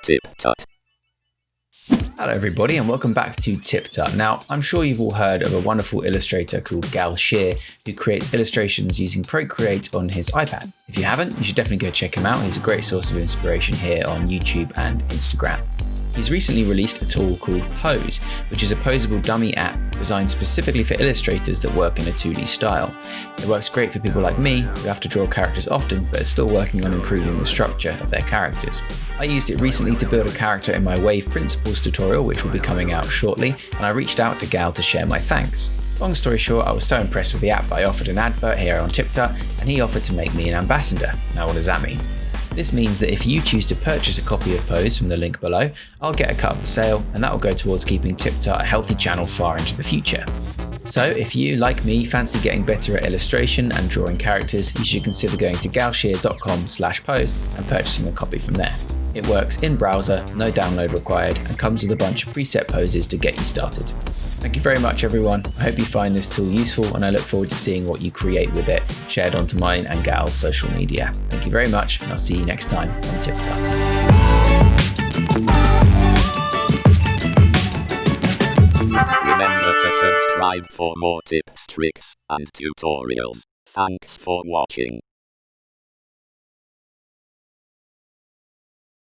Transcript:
TipTut. Hello everybody and welcome back to TipTut. Now, I'm sure you've all heard of a wonderful illustrator called Caviar who creates illustrations using Procreate on his iPad. If you haven't, you should definitely go check him out. He's a great source of inspiration here on YouTube and Instagram. He's recently released a tool called Pose, which is a posable dummy app designed specifically for illustrators that work in a 2D style. It works great for people like me who have to draw characters often but are still working on improving the structure of their characters. I used it recently to build a character in my Wave Principles tutorial, which will be coming out shortly, and I reached out to Gal to share my thanks. Long story short, I was so impressed with the app that I offered an advert here on TipTut, and he offered to make me an ambassador. Now what does that mean? This means that if you choose to purchase a copy of Pose from the link below, I'll get a cut of the sale, and that will go towards keeping TipTut a healthy channel far into the future. So if you, like me, fancy getting better at illustration and drawing characters, you should consider going to galshare.com/pose and purchasing a copy from there. It works in browser, no download required, and comes with a bunch of preset poses to get you started. Thank you very much everyone. I hope you find this tool useful and I look forward to seeing what you create with it, shared onto mine and Gal's social media. Thank you very much and I'll see you next time on TipTut. Remember to subscribe for more tips, tricks, and tutorials. Thanks for watching.